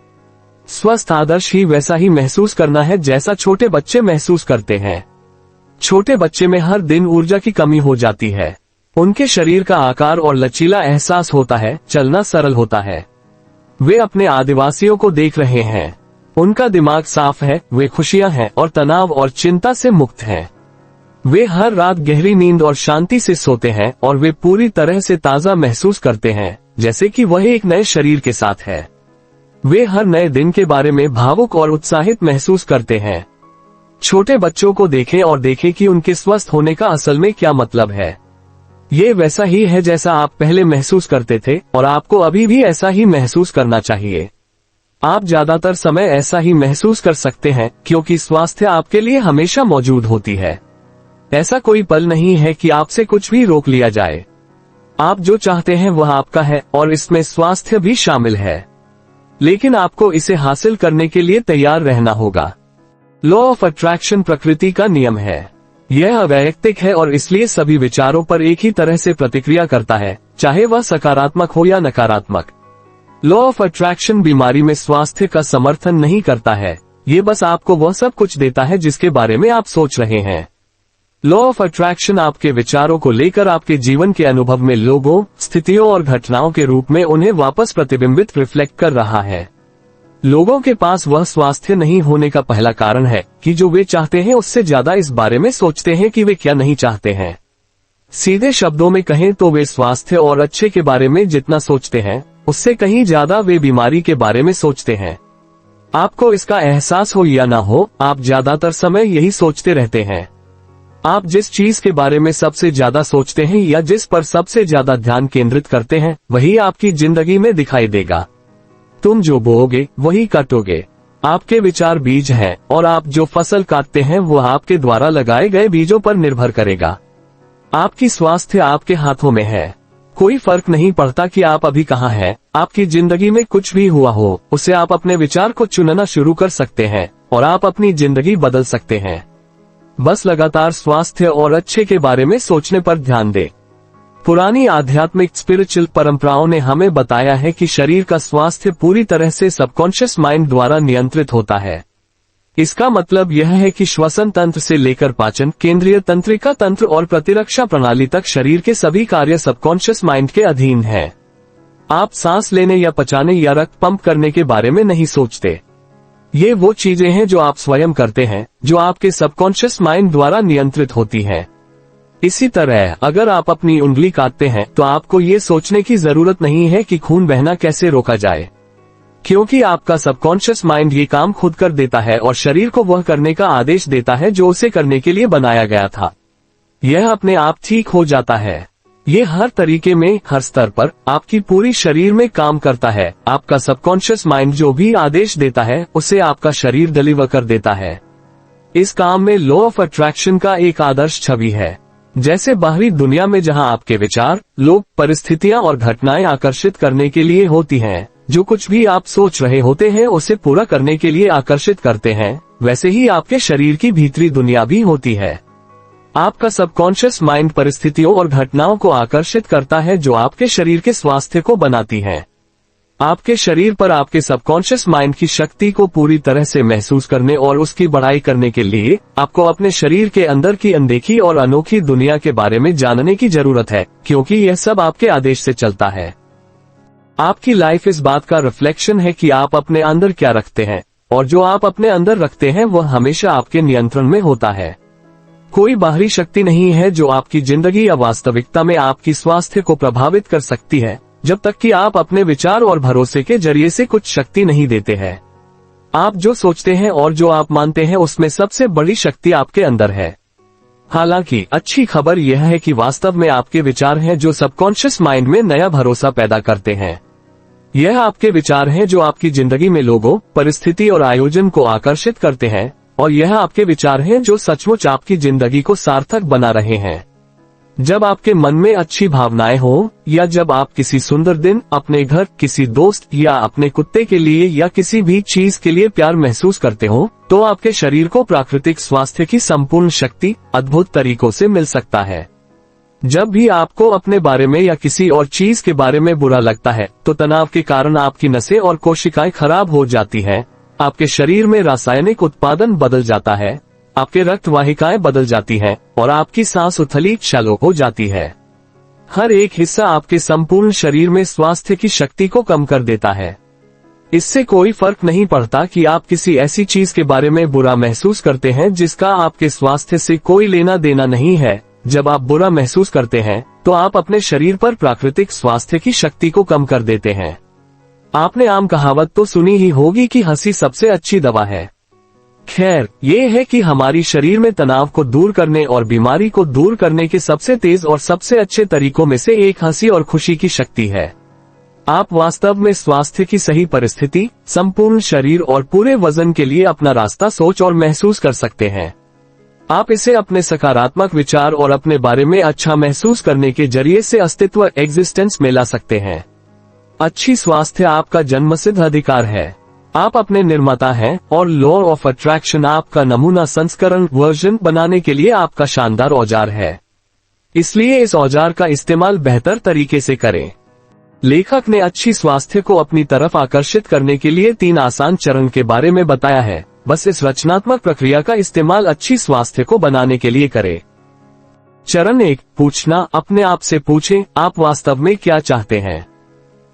स्वस्थ आदर्श ही वैसा ही महसूस करना है जैसा छोटे बच्चे महसूस करते हैं। छोटे बच्चे में हर दिन ऊर्जा की कमी हो जाती है। उनके शरीर का आकार और लचीला एहसास होता है, चलना सरल होता है। वे अपने आदिवासियों को देख रहे हैं। उनका दिमाग साफ है, वे खुशियां हैं और तनाव और चिंता से मुक्त हैं। वे हर रात गहरी नींद और शांति से सोते हैं और वे पूरी तरह से ताजा महसूस करते हैं, जैसे कि वह एक नए शरीर के साथ है। वे हर नए दिन के बारे में भावुक और उत्साहित महसूस करते हैं। छोटे बच्चों को देखें और देखें कि उनके स्वस्थ होने का असल में क्या मतलब है। ये वैसा ही है जैसा आप पहले महसूस करते थे और आपको अभी भी ऐसा ही महसूस करना चाहिए। आप ज्यादातर समय ऐसा ही महसूस कर सकते हैं क्योंकि स्वास्थ्य आपके लिए हमेशा मौजूद होती है। ऐसा कोई पल नहीं है कि आपसे कुछ भी रोक लिया जाए। आप जो चाहते हैं वह आपका है और इसमें स्वास्थ्य भी शामिल है, लेकिन आपको इसे हासिल करने के लिए तैयार रहना होगा। लॉ ऑफ अट्रैक्शन प्रकृति का नियम है। यह अवैयक्तिक है और इसलिए सभी विचारों पर एक ही तरह से प्रतिक्रिया करता है, चाहे वह सकारात्मक हो या नकारात्मक। लॉ ऑफ अट्रैक्शन बीमारी में स्वास्थ्य का समर्थन नहीं करता है, ये बस आपको वह सब कुछ देता है जिसके बारे में आप सोच रहे हैं। लॉ ऑफ अट्रैक्शन आपके विचारों को लेकर आपके जीवन के अनुभव में लोगों, स्थितियों और घटनाओं के रूप में उन्हें वापस प्रतिबिंबित रिफ्लेक्ट कर रहा है। लोगों के पास वह स्वास्थ्य नहीं होने का पहला कारण है कि जो वे चाहते हैं उससे ज्यादा इस बारे में सोचते हैं कि वे क्या नहीं चाहते हैं। सीधे शब्दों में कहें तो वे स्वास्थ्य और अच्छे के बारे में जितना सोचते हैं उससे कहीं ज्यादा वे बीमारी के बारे में सोचते हैं। आपको इसका एहसास हो या ना हो, आप ज्यादातर समय यही सोचते रहते हैं। आप जिस चीज के बारे में सबसे ज्यादा सोचते हैं या जिस पर सबसे ज्यादा ध्यान केंद्रित करते हैं वही आपकी जिंदगी में दिखाई देगा। तुम जो बोओगे वही काटोगे। आपके विचार बीज हैं और आप जो फसल काटते हैं वह आपके द्वारा लगाए गए बीजों पर निर्भर करेगा। आपकी स्वास्थ्य आपके हाथों में है। कोई फर्क नहीं पड़ता कि आप अभी कहाँ हैं। आपकी जिंदगी में कुछ भी हुआ हो, उसे आप अपने विचार को चुनना शुरू कर सकते हैं और आप अपनी जिंदगी बदल सकते हैं। बस लगातार स्वास्थ्य और अच्छे के बारे में सोचने पर ध्यान दें। पुरानी आध्यात्मिक स्पिरिचुअल परंपराओं ने हमें बताया है कि शरीर का स्वास्थ्य पूरी तरह से सबकॉन्शियस माइंड द्वारा नियंत्रित होता है। इसका मतलब यह है कि श्वसन तंत्र से लेकर पाचन, केंद्रीय तंत्रिका तंत्र और प्रतिरक्षा प्रणाली तक शरीर के सभी कार्य सबकॉन्शियस माइंड के अधीन हैं। आप सांस लेने या पचाने या रक्त पंप करने के बारे में नहीं सोचते। ये वो चीजें हैं जो आप स्वयं करते हैं, जो आपके सबकॉन्शियस माइंड द्वारा नियंत्रित होती हैं। इसी तरह अगर आप अपनी उंगली काटते हैं तो आपको ये सोचने की जरूरत नहीं है कि खून बहना कैसे रोका जाए, क्योंकि आपका सबकॉन्शियस माइंड ये काम खुद कर देता है और शरीर को वह करने का आदेश देता है जो उसे करने के लिए बनाया गया था। यह अपने आप ठीक हो जाता है। ये हर तरीके में, हर स्तर पर आपकी पूरी शरीर में काम करता है। आपका सबकॉन्शियस माइंड जो भी आदेश देता है उसे आपका शरीर डिलीवर कर देता है। इस काम में लॉ ऑफ अट्रैक्शन का एक आदर्श छवि है। जैसे बाहरी दुनिया में जहां आपके विचार, लोग, परिस्थितियां और घटनाएं आकर्षित करने के लिए होती हैं, जो कुछ भी आप सोच रहे होते हैं उसे पूरा करने के लिए आकर्षित करते हैं, वैसे ही आपके शरीर की भीतरी दुनिया भी होती है। आपका सबकॉन्शियस माइंड परिस्थितियों और घटनाओं को आकर्षित करता है जो आपके शरीर के स्वास्थ्य को बनाती हैं। आपके शरीर पर आपके सबकॉन्शियस माइंड की शक्ति को पूरी तरह से महसूस करने और उसकी बढ़ाई करने के लिए आपको अपने शरीर के अंदर की अनदेखी और अनोखी दुनिया के बारे में जानने की जरूरत है, क्योंकि यह सब आपके आदेश से चलता है। आपकी लाइफ इस बात का रिफ्लेक्शन है कि आप अपने अंदर क्या रखते हैं, और जो आप अपने अंदर रखते हैं वह हमेशा आपके नियंत्रण में होता है। कोई बाहरी शक्ति नहीं है जो आपकी जिंदगी या वास्तविकता में आपकी स्वास्थ्य को प्रभावित कर सकती है, जब तक कि आप अपने विचार और भरोसे के जरिए से कुछ शक्ति नहीं देते हैं। आप जो सोचते हैं और जो आप मानते हैं उसमें सबसे बड़ी शक्ति आपके अंदर है। हालांकि अच्छी खबर यह है कि वास्तव में आपके विचार हैं जो सबकॉन्शियस माइंड में नया भरोसा पैदा करते हैं। यह आपके विचार हैं जो आपकी जिंदगी में लोगों, परिस्थिति और आयोजन को आकर्षित करते हैं, और यह आपके विचार हैं जो सचमुच आपकी जिंदगी को सार्थक बना रहे हैं। जब आपके मन में अच्छी भावनाएं हो, या जब आप किसी सुंदर दिन, अपने घर, किसी दोस्त या अपने कुत्ते के लिए या किसी भी चीज के लिए प्यार महसूस करते हो, तो आपके शरीर को प्राकृतिक स्वास्थ्य की संपूर्ण शक्ति अद्भुत तरीकों से मिल सकता है। जब भी आपको अपने बारे में या किसी और चीज के बारे में बुरा लगता है, तो तनाव के कारण आपकी नसें और कोशिकाएं खराब हो जाती हैं, आपके शरीर में रासायनिक उत्पादन बदल जाता है, आपके रक्त वाहिकाएं बदल जाती हैं, और आपकी सांस उथली शैलो हो जाती है। हर एक हिस्सा आपके संपूर्ण शरीर में स्वास्थ्य की शक्ति को कम कर देता है। इससे कोई फर्क नहीं पड़ता कि आप किसी ऐसी चीज के बारे में बुरा महसूस करते हैं जिसका आपके स्वास्थ्य से कोई लेना देना नहीं है। जब आप बुरा महसूस करते हैं तो आप अपने शरीर पर प्राकृतिक स्वास्थ्य की शक्ति को कम कर देते हैं। आपने आम कहावत तो सुनी ही होगी कि हंसी सबसे अच्छी दवा है। खैर, ये है कि हमारी शरीर में तनाव को दूर करने और बीमारी को दूर करने के सबसे तेज और सबसे अच्छे तरीकों में से एक हंसी और खुशी की शक्ति है। आप वास्तव में स्वास्थ्य की सही परिस्थिति, संपूर्ण शरीर और पूरे वजन के लिए अपना रास्ता सोच और महसूस कर सकते हैं। आप इसे अपने सकारात्मक विचार और अपने बारे में अच्छा महसूस करने के जरिए से अस्तित्व एग्जिस्टेंस में ला सकते हैं। अच्छी स्वास्थ्य आपका जन्मसिद्ध अधिकार है। आप अपने निर्माता हैं, और लॉ ऑफ अट्रैक्शन आपका नमूना संस्करण वर्जन बनाने के लिए आपका शानदार औजार है। इसलिए इस औजार का इस्तेमाल बेहतर तरीके से करें। लेखक ने अच्छी स्वास्थ्य को अपनी तरफ आकर्षित करने के लिए 3 आसान चरण के बारे में बताया है। बस इस रचनात्मक प्रक्रिया का इस्तेमाल अच्छी स्वास्थ्य को बनाने के लिए करें। चरण 1, पूछना। अपने आप से पूछें, आप वास्तव में क्या चाहते हैं।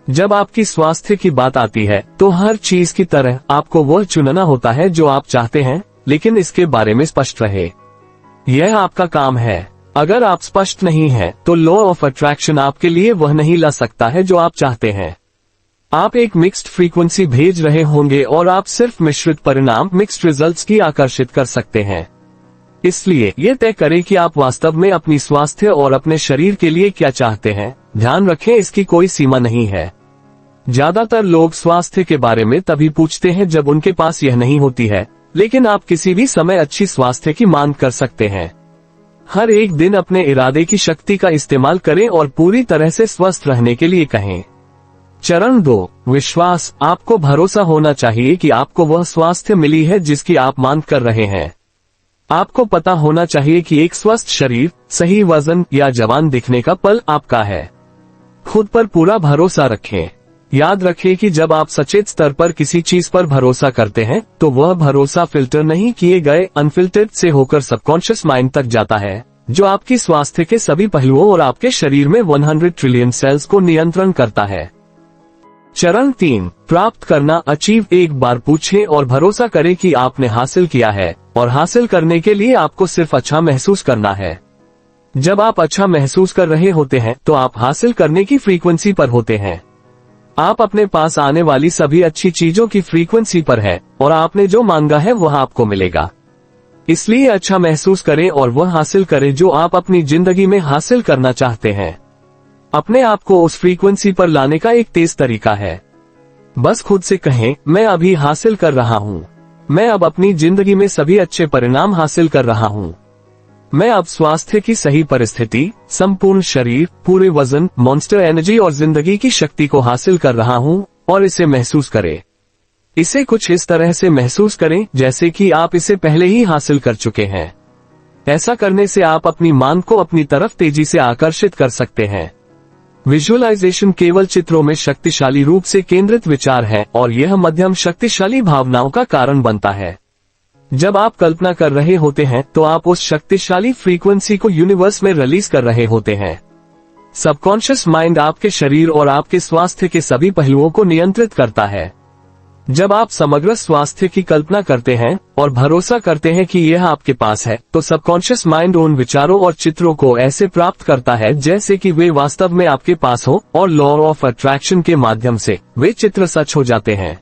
जब आपकी स्वास्थ्य की बात आती है तो हर चीज की तरह आपको वह चुनना होता है जो आप चाहते हैं, लेकिन इसके बारे में स्पष्ट रहे। यह आपका काम है। अगर आप स्पष्ट नहीं हैं, तो लॉ ऑफ अट्रैक्शन आपके लिए वह नहीं ला सकता है जो आप चाहते हैं। आप एक मिक्स्ड फ्रीक्वेंसी भेज रहे होंगे और आप सिर्फ मिश्रित परिणाम, मिक्स्ड रिजल्ट्स की आकर्षित कर सकते हैं। इसलिए ये तय करें कि आप वास्तव में अपनी स्वास्थ्य और अपने शरीर के लिए क्या चाहते हैं। ध्यान रखें, इसकी कोई सीमा नहीं है। ज्यादातर लोग स्वास्थ्य के बारे में तभी पूछते हैं जब उनके पास यह नहीं होती है, लेकिन आप किसी भी समय अच्छी स्वास्थ्य की मांग कर सकते हैं। हर एक दिन अपने इरादे की शक्ति का इस्तेमाल करें और पूरी तरह से स्वस्थ रहने के लिए कहें। चरण 2, विश्वास। आपको भरोसा होना चाहिए कि आपको वह स्वास्थ्य मिली है जिसकी आप मांग कर रहे हैं। आपको पता होना चाहिए कि एक स्वस्थ शरीर, सही वजन या जवान दिखने का पल आपका है। खुद पर पूरा भरोसा रखें। याद रखें कि जब आप सचेत स्तर पर किसी चीज पर भरोसा करते हैं तो वह भरोसा फिल्टर नहीं किए गए अनफिल्टर्ड से होकर सबकॉन्शियस माइंड तक जाता है, जो आपकी स्वास्थ्य के सभी पहलुओं और आपके शरीर में 100 ट्रिलियन सेल्स को नियंत्रण करता है। चरण 3, प्राप्त करना। अचीव। एक बार पूछें और भरोसा करें कि आपने हासिल किया है, और हासिल करने के लिए आपको सिर्फ अच्छा महसूस करना है। जब आप अच्छा महसूस कर रहे होते हैं तो आप हासिल करने की फ्रीक्वेंसी पर होते हैं। आप अपने पास आने वाली सभी अच्छी चीजों की फ्रीक्वेंसी पर है, और आपने जो मांगा है वह आपको मिलेगा। इसलिए अच्छा महसूस करें और वह हासिल करें जो आप अपनी जिंदगी में हासिल करना चाहते हैं। अपने आप को उस फ्रीक्वेंसी पर लाने का एक तेज तरीका है। बस खुद से कहें, मैं अभी हासिल कर रहा हूँ। मैं अब अपनी जिंदगी में सभी अच्छे परिणाम हासिल कर रहा हूँ। मैं अब स्वास्थ्य की सही परिस्थिति, संपूर्ण शरीर, पूरे वजन, मॉन्स्टर एनर्जी और जिंदगी की शक्ति को हासिल कर रहा हूँ। और इसे महसूस करें। इसे कुछ इस तरह से महसूस करें जैसे कि आप इसे पहले ही हासिल कर चुके हैं। ऐसा करने से आप अपनी मांग को अपनी तरफ तेजी से आकर्षित कर सकते हैं। विजुअलाइजेशन केवल चित्रों में शक्तिशाली रूप से केंद्रित विचार है और यह मध्यम शक्तिशाली भावनाओं का कारण बनता है। जब आप कल्पना कर रहे होते हैं तो आप उस शक्तिशाली फ्रीक्वेंसी को यूनिवर्स में रिलीज कर रहे होते हैं। सबकॉन्शियस माइंड आपके शरीर और आपके स्वास्थ्य के सभी पहलुओं को नियंत्रित करता है। जब आप समग्र स्वास्थ्य की कल्पना करते हैं और भरोसा करते हैं कि यह आपके पास है, तो सबकॉन्शियस माइंड उन विचारों और चित्रों को ऐसे प्राप्त करता है जैसे कि वे वास्तव में आपके पास हो, और लॉ ऑफ अट्रैक्शन के माध्यम से वे चित्र सच हो जाते हैं।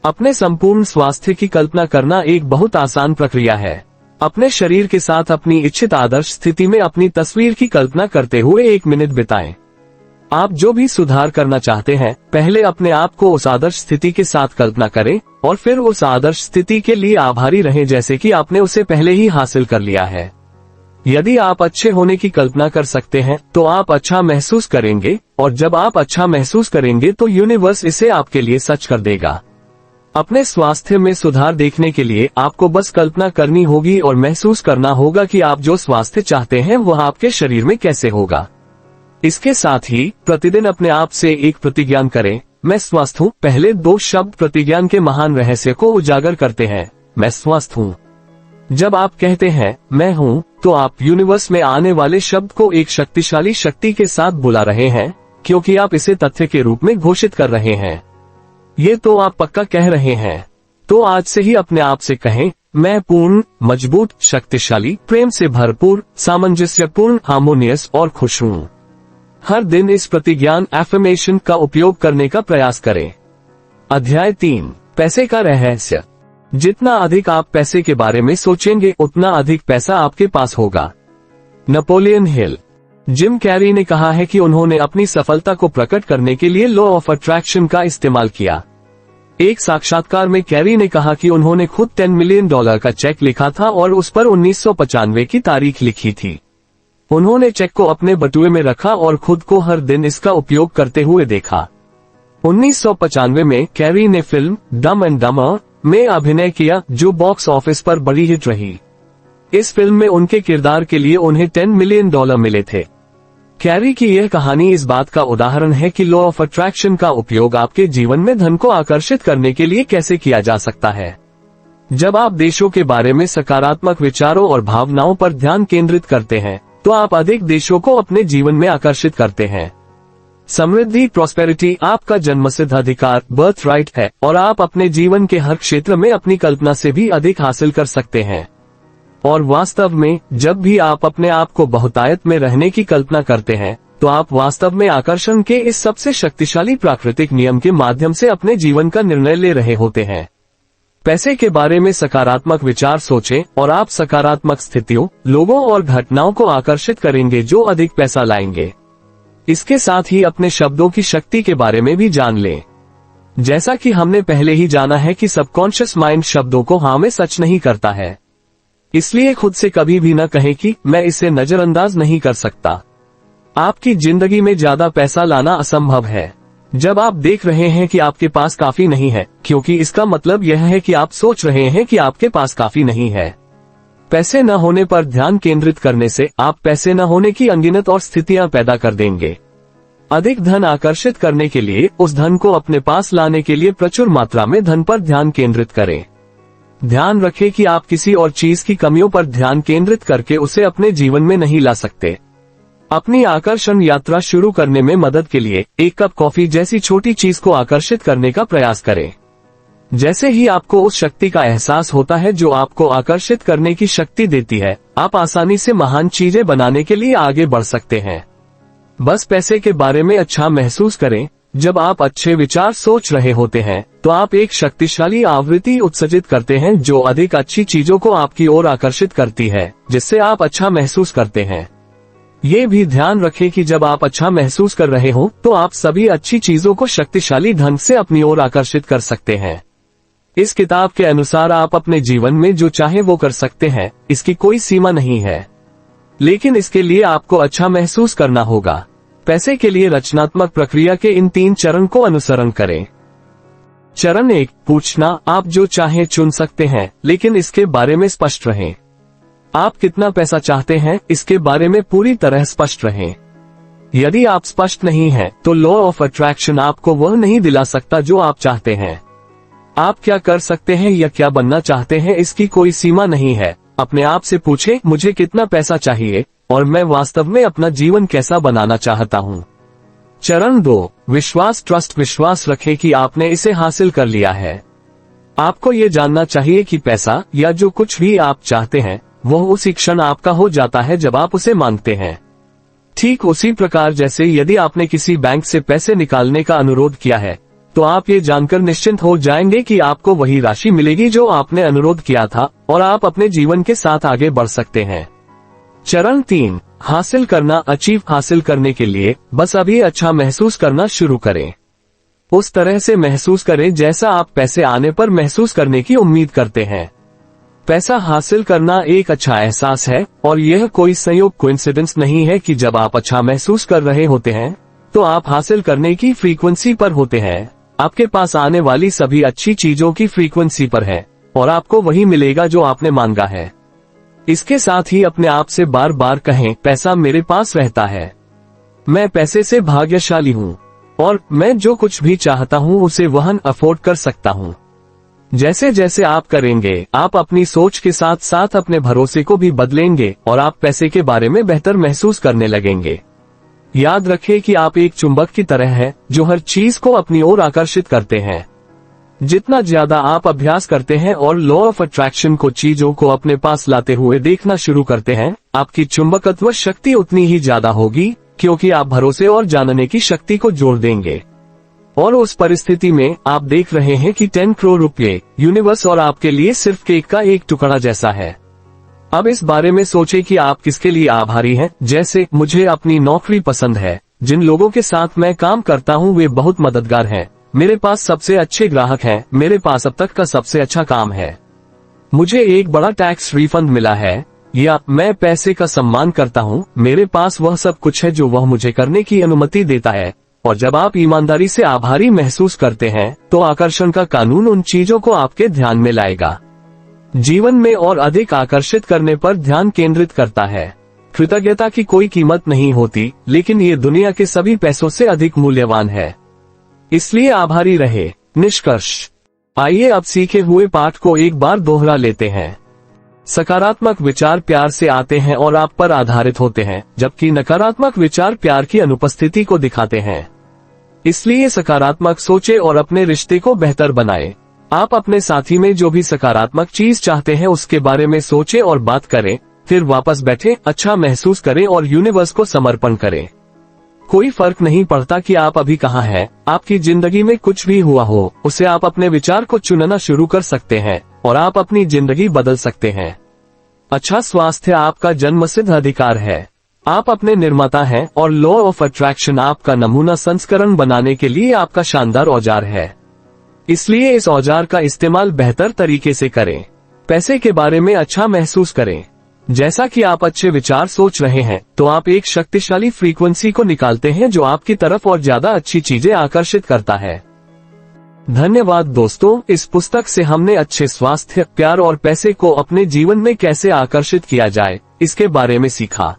अपने संपूर्ण स्वास्थ्य की कल्पना करना एक बहुत आसान प्रक्रिया है। अपने शरीर के साथ अपनी इच्छित आदर्श स्थिति में अपनी तस्वीर की कल्पना करते हुए 1 मिनट बिताएं। आप जो भी सुधार करना चाहते हैं, पहले अपने आप को उस आदर्श स्थिति के साथ कल्पना करें और फिर उस आदर्श स्थिति के लिए आभारी रहें जैसे कि आपने उसे पहले ही हासिल कर लिया है। यदि आप अच्छे होने की कल्पना कर सकते हैं तो आप अच्छा महसूस करेंगे, और जब आप अच्छा महसूस करेंगे तो यूनिवर्स इसे आपके लिए सच कर देगा। अपने स्वास्थ्य में सुधार देखने के लिए आपको बस कल्पना करनी होगी और महसूस करना होगा कि आप जो स्वास्थ्य चाहते हैं वह आपके शरीर में कैसे होगा। इसके साथ ही प्रतिदिन अपने आप से एक प्रतिज्ञा करें, मैं स्वस्थ हूँ। पहले 2 शब्द प्रतिज्ञा के महान रहस्य को उजागर करते हैं। मैं स्वस्थ हूँ। जब आप कहते हैं मैं हूँ, तो आप यूनिवर्स में आने वाले शब्द को एक शक्तिशाली शक्ति के साथ बुला रहे हैं, क्योंकि आप इसे तथ्य के रूप में घोषित कर रहे हैं। ये तो आप पक्का कह रहे हैं। तो आज से ही अपने आप से कहें, मैं पूर्ण, मजबूत, शक्तिशाली, प्रेम से भरपूर, सामंजस्यपूर्ण, हार्मोनियस और खुश हूँ। हर दिन इस प्रतिज्ञान एफर्मेशन का उपयोग करने का प्रयास करें। अध्याय 3, पैसे का रहस्य। जितना अधिक आप पैसे के बारे में सोचेंगे उतना अधिक पैसा आपके पास होगा। Napoleon Hill. जिम कैरी ने कहा है कि उन्होंने अपनी सफलता को प्रकट करने के लिए लॉ ऑफ अट्रैक्शन का इस्तेमाल किया। एक साक्षात्कार में कैरी ने कहा कि उन्होंने खुद $10 मिलियन का चेक लिखा था और उस पर 1995 की तारीख लिखी थी। उन्होंने चेक को अपने बटुए में रखा और खुद को हर दिन इसका उपयोग करते हुए देखा। 1995 में कैरी ने फिल्म डम एंड डमर में अभिनय किया, जो बॉक्स ऑफिस पर बड़ी हिट रही। इस फिल्म में उनके किरदार के लिए उन्हें $10 मिलियन मिले थे। कैरी की यह कहानी इस बात का उदाहरण है कि लॉ ऑफ अट्रैक्शन का उपयोग आपके जीवन में धन को आकर्षित करने के लिए कैसे किया जा सकता है। जब आप देशों के बारे में सकारात्मक विचारों और भावनाओं पर ध्यान केंद्रित करते हैं, तो आप अधिक देशों को अपने जीवन में आकर्षित करते हैं। समृद्धि, प्रॉस्पेरिटी आपका जन्मसिद्ध अधिकार, बर्थ राइट है, और आप अपने जीवन के हर क्षेत्र में अपनी कल्पना से भी अधिक हासिल कर सकते हैं। और वास्तव में जब भी आप अपने आप को बहुतायत में रहने की कल्पना करते हैं, तो आप वास्तव में आकर्षण के इस सबसे शक्तिशाली प्राकृतिक नियम के माध्यम से अपने जीवन का निर्णय ले रहे होते हैं। पैसे के बारे में सकारात्मक विचार सोचें और आप सकारात्मक स्थितियों, लोगों और घटनाओं को आकर्षित करेंगे जो अधिक पैसा लाएंगे। इसके साथ ही अपने शब्दों की शक्ति के बारे में भी जान लें। जैसा कि हमने पहले ही जाना है कि सबकॉन्शियस माइंड शब्दों को हाँ में सच नहीं करता है। इसलिए खुद से कभी भी न कहें कि मैं इसे नजरअंदाज नहीं कर सकता। आपकी जिंदगी में ज्यादा पैसा लाना असंभव है जब आप देख रहे हैं कि आपके पास काफी नहीं है, क्योंकि इसका मतलब यह है कि आप सोच रहे हैं कि आपके पास काफी नहीं है। पैसे न होने पर ध्यान केंद्रित करने से आप पैसे न होने की अनगिनत और स्थितियां पैदा कर देंगे। अधिक धन आकर्षित करने के लिए उस धन को अपने पास लाने के लिए प्रचुर मात्रा में धन पर ध्यान केंद्रित करें। ध्यान रखें कि आप किसी और चीज की कमियों पर ध्यान केंद्रित करके उसे अपने जीवन में नहीं ला सकते। अपनी आकर्षण यात्रा शुरू करने में मदद के लिए 1 कप कॉफी जैसी छोटी चीज को आकर्षित करने का प्रयास करें। जैसे ही आपको उस शक्ति का एहसास होता है जो आपको आकर्षित करने की शक्ति देती है, आप आसानी से महान चीजें बनाने के लिए आगे बढ़ सकते हैं। बस पैसे के बारे में अच्छा महसूस करें। जब आप अच्छे विचार सोच रहे होते हैं, तो आप एक शक्तिशाली आवृत्ति उत्सर्जित करते हैं जो अधिक अच्छी चीजों को आपकी ओर आकर्षित करती है, जिससे आप अच्छा महसूस करते हैं। ये भी ध्यान रखें कि जब आप अच्छा महसूस कर रहे हो तो आप सभी अच्छी चीजों को शक्तिशाली ढंग से अपनी ओर आकर्षित कर सकते हैं। इस किताब के अनुसार आप अपने जीवन में जो चाहे वो कर सकते हैं, इसकी कोई सीमा नहीं है। लेकिन इसके लिए आपको अच्छा महसूस करना होगा। पैसे के लिए रचनात्मक प्रक्रिया के इन 3 चरण को अनुसरण करें। चरण 1, पूछना। आप जो चाहे चुन सकते हैं, लेकिन इसके बारे में स्पष्ट रहें। आप कितना पैसा चाहते हैं, इसके बारे में पूरी तरह स्पष्ट रहें। यदि आप स्पष्ट नहीं हैं, तो लॉ ऑफ अट्रैक्शन आपको वह नहीं दिला सकता जो आप चाहते हैं। आप क्या कर सकते हैं या क्या बनना चाहते हैं, इसकी कोई सीमा नहीं है। अपने आप से पूछें, मुझे कितना पैसा चाहिए और मैं वास्तव में अपना जीवन कैसा बनाना चाहता हूँ। चरण 2, विश्वास। ट्रस्ट। विश्वास रखें कि आपने इसे हासिल कर लिया है। आपको ये जानना चाहिए कि पैसा या जो कुछ भी आप चाहते हैं वह उसी क्षण आपका हो जाता है जब आप उसे मांगते हैं। ठीक उसी प्रकार जैसे यदि आपने किसी बैंक से पैसे निकालने का अनुरोध किया है, तो आप ये जानकर निश्चिंत हो जाएंगे कि आपको वही राशि मिलेगी जो आपने अनुरोध किया था और आप अपने जीवन के साथ आगे बढ़ सकते हैं। चरण 3, हासिल करना। अचीव। हासिल करने के लिए बस अभी अच्छा महसूस करना शुरू करें। उस तरह से महसूस करें जैसा आप पैसे आने पर महसूस करने की उम्मीद करते हैं। पैसा हासिल करना एक अच्छा एहसास है और यह कोई संयोग कोइंसिडेंस नहीं है कि जब आप अच्छा महसूस कर रहे होते हैं तो आप हासिल करने की फ्रीक्वेंसी पर होते हैं। आपके पास आने वाली सभी अच्छी चीजों की फ्रीक्वेंसी पर है और आपको वही मिलेगा जो आपने मांगा है। इसके साथ ही अपने आप से बार बार कहें, पैसा मेरे पास रहता है, मैं पैसे से भाग्यशाली हूँ और मैं जो कुछ भी चाहता हूँ उसे वहन अफोर्ड कर सकता हूँ। जैसे जैसे आप करेंगे, आप अपनी सोच के साथ साथ अपने भरोसे को भी बदलेंगे और आप पैसे के बारे में बेहतर महसूस करने लगेंगे। याद रखें कि आप एक चुंबक की तरह हैं जो हर चीज को अपनी ओर आकर्षित करते हैं। जितना ज्यादा आप अभ्यास करते हैं और लॉ ऑफ अट्रैक्शन को चीजों को अपने पास लाते हुए देखना शुरू करते हैं, आपकी चुंबकत्व शक्ति उतनी ही ज्यादा होगी, क्योंकि आप भरोसे और जानने की शक्ति को जोड़ देंगे। और उस परिस्थिति में आप देख रहे हैं कि 10 करोड़ रुपये यूनिवर्स और आपके लिए सिर्फ केक का एक टुकड़ा जैसा है। अब इस बारे में सोचें कि आप किसके लिए आभारी हैं। जैसे, मुझे अपनी नौकरी पसंद है, जिन लोगों के साथ मैं काम करता हूं वे बहुत मददगार हैं, मेरे पास सबसे अच्छे ग्राहक हैं, मेरे पास अब तक का सबसे अच्छा काम है, मुझे एक बड़ा टैक्स रिफंड मिला है, या मैं पैसे का सम्मान करता हूं, मेरे पास वह सब कुछ है जो वह मुझे करने की अनुमति देता है। और जब आप ईमानदारी से आभारी महसूस करते हैं तो आकर्षण का कानून उन चीजों को आपके ध्यान में लाएगा। जीवन में और अधिक आकर्षित करने पर ध्यान केंद्रित करता है। कृतज्ञता की कोई कीमत नहीं होती, लेकिन ये दुनिया के सभी पैसों से अधिक मूल्यवान है, इसलिए आभारी रहे। निष्कर्ष। आइए अब सीखे हुए पाठ को एक बार दोहरा लेते हैं। सकारात्मक विचार प्यार से आते हैं और आप पर आधारित होते हैं, जबकि नकारात्मक विचार प्यार की अनुपस्थिति को दिखाते हैं। इसलिए सकारात्मक सोचें और अपने रिश्ते को बेहतर बनाएं। आप अपने साथी में जो भी सकारात्मक चीज चाहते हैं उसके बारे में सोचें और बात करें, फिर वापस बैठें, अच्छा महसूस करें और यूनिवर्स को समर्पण करें। कोई फर्क नहीं पड़ता कि आप अभी कहाँ हैं, आपकी जिंदगी में कुछ भी हुआ हो, उसे आप अपने विचार को चुनना शुरू कर सकते हैं और आप अपनी जिंदगी बदल सकते हैं। अच्छा स्वास्थ्य आपका जन्मसिद्ध अधिकार है। आप अपने निर्माता हैं और लॉ ऑफ अट्रैक्शन आपका नमूना संस्करण बनाने के लिए आपका शानदार औजार है। इसलिए इस औजार का इस्तेमाल बेहतर तरीके से करें। पैसे के बारे में अच्छा महसूस करें। जैसा कि आप अच्छे विचार सोच रहे हैं तो आप एक शक्तिशाली फ्रीक्वेंसी को निकालते हैं जो आपकी तरफ और ज्यादा अच्छी चीजें आकर्षित करता है। धन्यवाद दोस्तों, इस पुस्तक से हमने अच्छे स्वास्थ्य, प्यार और पैसे को अपने जीवन में कैसे आकर्षित किया जाए इसके बारे में सीखा।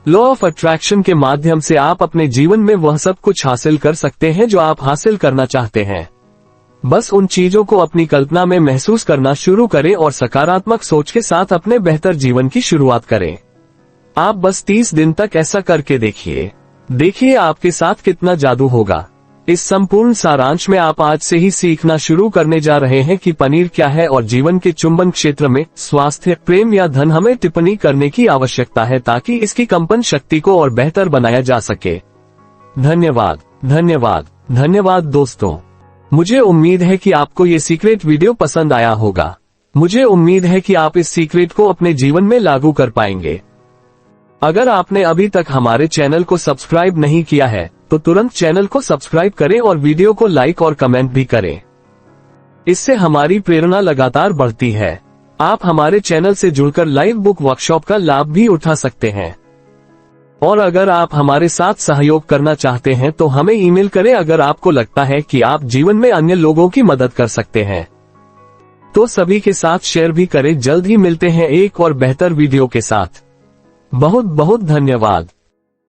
लॉ ऑफ अट्रैक्शन के माध्यम से आप अपने जीवन में वह सब कुछ हासिल कर सकते हैं जो आप हासिल करना चाहते हैं। बस उन चीजों को अपनी कल्पना में महसूस करना शुरू करें और सकारात्मक सोच के साथ अपने बेहतर जीवन की शुरुआत करें। आप बस 30 दिन तक ऐसा करके देखिए आपके साथ कितना जादू होगा। इस संपूर्ण सारांश में आप आज से ही सीखना शुरू करने जा रहे हैं कि पनीर क्या है और जीवन के चुंबन क्षेत्र में स्वास्थ्य, प्रेम या धन हमें टिप्पणी करने की आवश्यकता है ताकि इसकी कंपन शक्ति को और बेहतर बनाया जा सके। धन्यवाद, धन्यवाद, धन्यवाद दोस्तों। मुझे उम्मीद है कि आपको ये सीक्रेट वीडियो पसंद आया होगा। मुझे उम्मीद है कि आप इस सीक्रेट को अपने जीवन में लागू कर पाएंगे। अगर आपने अभी तक हमारे चैनल को सब्सक्राइब नहीं किया है तो तुरंत चैनल को सब्सक्राइब करें और वीडियो को लाइक और कमेंट भी करें। इससे हमारी प्रेरणा लगातार बढ़ती है। आप हमारे चैनल से जुड़कर लाइव बुक वर्कशॉप का लाभ भी उठा सकते हैं। और अगर आप हमारे साथ सहयोग करना चाहते हैं तो हमें ईमेल करें अगर आपको लगता है कि आप जीवन में अन्य लोगों की मदद कर सकते हैं तो सभी के साथ शेयर भी करें। जल्द ही मिलते हैं एक और बेहतर वीडियो के साथ। बहुत बहुत धन्यवाद।